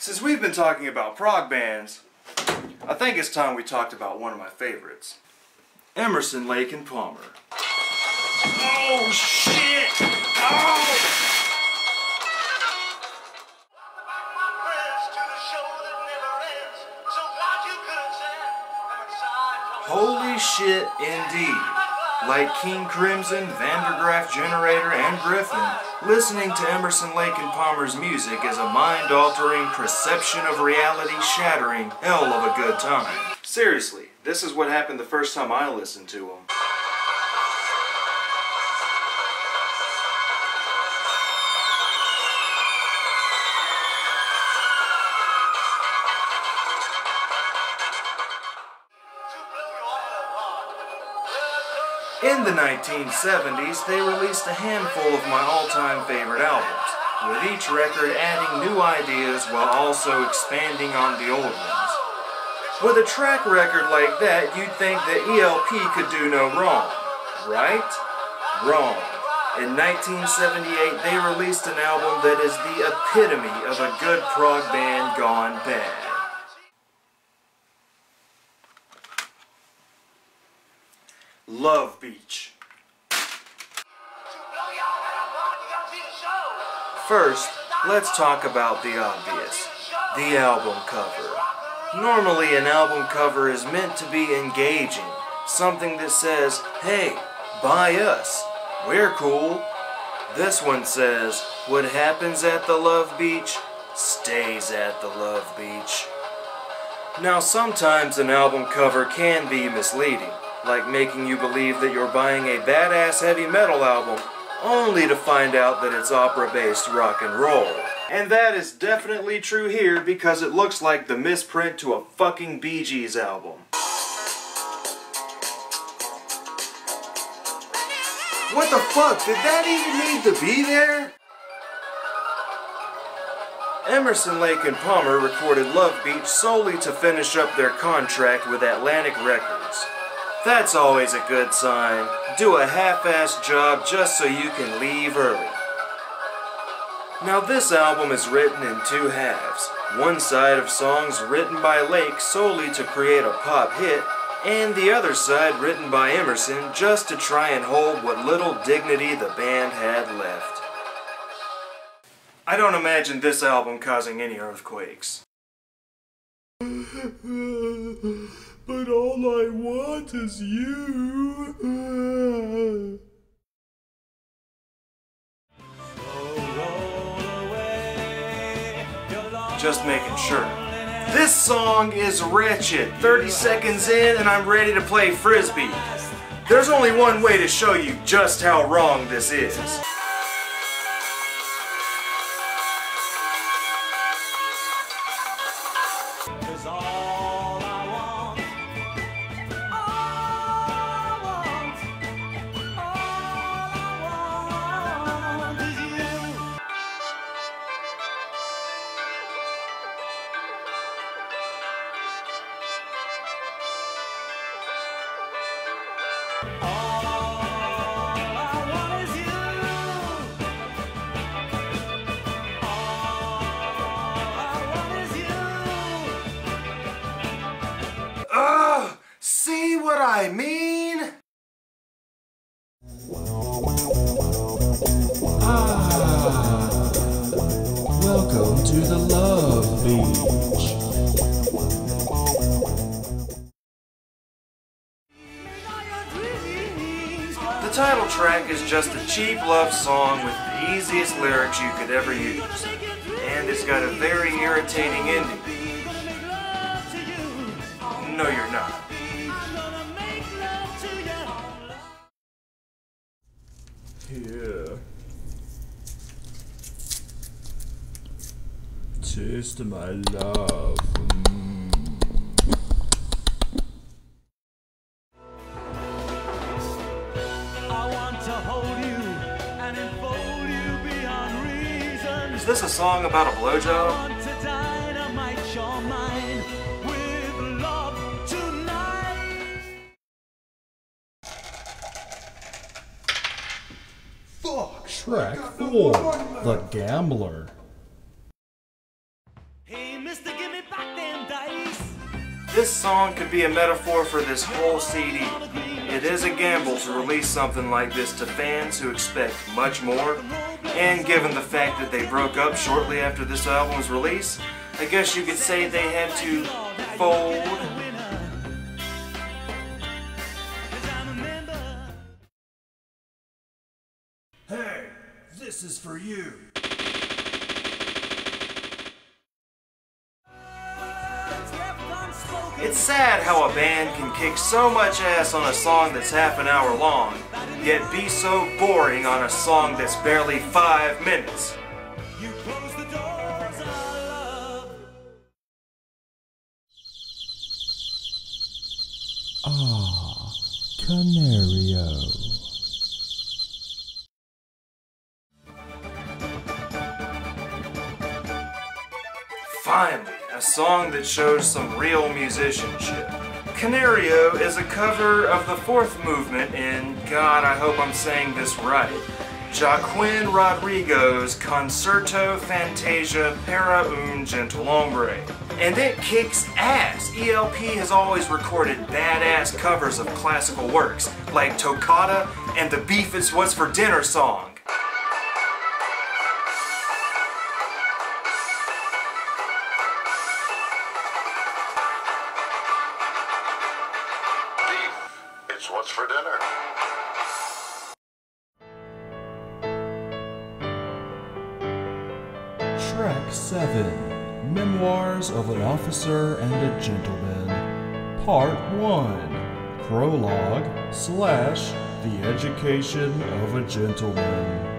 Since we've been talking about prog bands, I think it's time we talked about one of my favorites. Emerson, Lake and Palmer. Oh shit! Oh! Holy shit indeed. Like King Crimson, Vandergraaf Generator, and Griffin, listening to Emerson, Lake and Palmer's music is a mind-altering, perception of reality-shattering hell of a good time. Seriously, this is what happened the first time I listened to them. In the 1970s, they released a handful of my all-time favorite albums, with each record adding new ideas while also expanding on the old ones. With a track record like that, you'd think that ELP could do no wrong, right? Wrong. In 1978, they released an album that is the epitome of a good prog band gone bad. Love Beach. First, let's talk about the obvious, the album cover. Normally an album cover is meant to be engaging, something that says, hey, buy us, we're cool. This one says, what happens at the Love Beach, stays at the Love Beach. Now sometimes an album cover can be misleading, like making you believe that you're buying a badass heavy metal album only to find out that it's opera-based rock and roll. And that is definitely true here because it looks like the misprint to a fucking Bee Gees album. What the fuck? Did that even need to be there? Emerson, Lake and Palmer recorded Love Beach solely to finish up their contract with Atlantic Records. That's always a good sign. Do a half-assed job just so you can leave early. Now this album is written in two halves. One side of songs written by Lake solely to create a pop hit, and the other side written by Emerson just to try and hold what little dignity the band had left. I don't imagine this album causing any earthquakes. But all I want is you. Just making sure. This song is wretched. 30 seconds in and I'm ready to play Frisbee. There's only one way to show you just how wrong this is. See what I mean? Welcome to the Love Beach. The title track is just a cheap love song with the easiest lyrics you could ever use. And it's got a very irritating ending. No, you're not. Here. Taste my love. I want to hold you and enfold you beyond reason. Is this a song about a blowjob? I want to dynamite your mind with love tonight. Track 4, The Gambler. Hey, mister, give me back them dice. This song could be a metaphor for this whole CD. It is a gamble to release something like this to fans who expect much more, and given the fact that they broke up shortly after this album's release, I guess you could say they had to fold. Hey, this is for you. It's sad how a band can kick so much ass on a song that's half an hour long, yet be so boring on a song that's barely 5 minutes. Ah, Canario. Finally, a song that shows some real musicianship. Canario is a cover of the fourth movement in, God, I hope I'm saying this right, Joaquin Rodrigo's Concerto Fantasia para un Gentle Hombre. And it kicks ass! ELP has always recorded badass covers of classical works, like Toccata and the Beef Is What's for Dinner song. It's what's for dinner. Track 7. Memoirs of an Officer and a Gentleman. Part 1. Prologue / The Education of a Gentleman.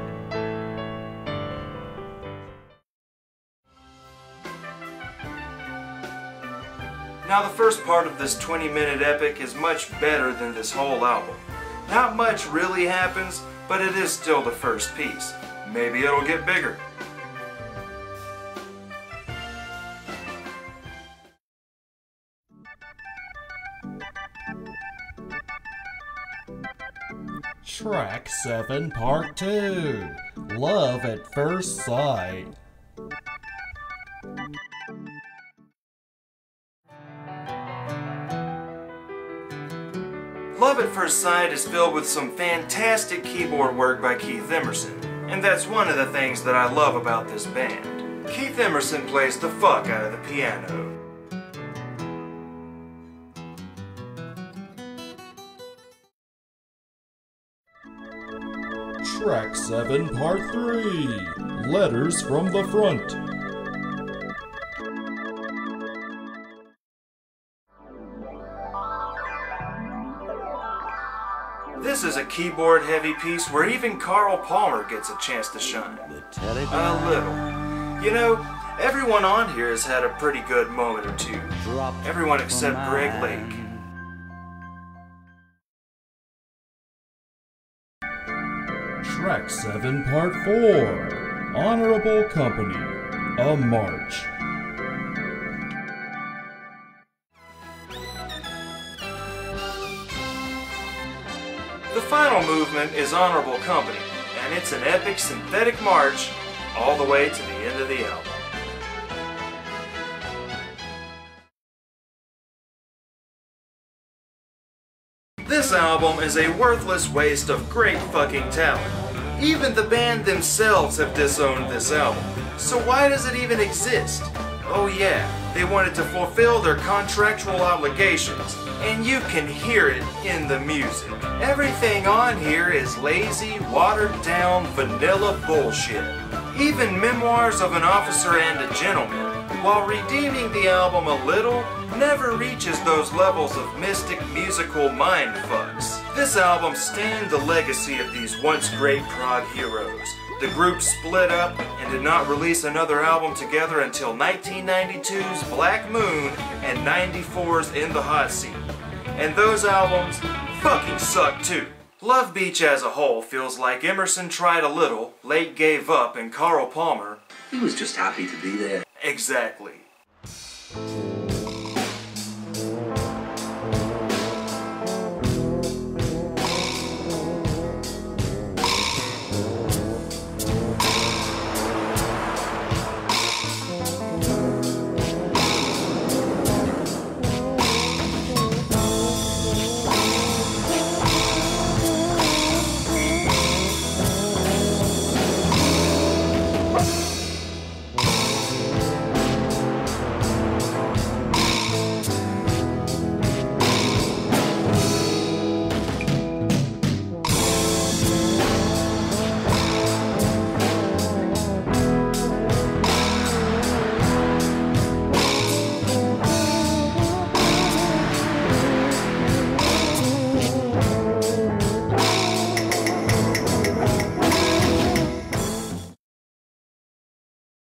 Now the first part of this 20-minute epic is much better than this whole album. Not much really happens, but it is still the first piece. Maybe it'll get bigger. Track 7, Part 2. Love at First Sight. Love at First Sight is filled with some fantastic keyboard work by Keith Emerson, and that's one of the things that I love about this band. Keith Emerson plays the fuck out of the piano. Track 7, Part 3. Letters from the Front. This is a keyboard-heavy piece where even Carl Palmer gets a chance to shine. A little. You know, everyone on here has had a pretty good moment or two. Everyone except Greg Lake. Track 7, Part 4. Honorable Company. A March. The final movement is Honorable Company, and it's an epic synthetic march all the way to the end of the album. This album is a worthless waste of great fucking talent. Even the band themselves have disowned this album, so why does it even exist? Oh yeah, they wanted to fulfill their contractual obligations, and you can hear it in the music. Everything on here is lazy, watered-down, vanilla bullshit. Even Memoirs of an Officer and a Gentleman, while redeeming the album a little, never reaches those levels of mystic musical mindfucks. This album stained the legacy of these once great prog heroes. The group split up and did not release another album together until 1992's Black Moon and 94's In the Hot Seat. And those albums fucking suck too. Love Beach as a whole feels like Emerson tried a little, Lake gave up, and Carl Palmer, he was just happy to be there. Exactly.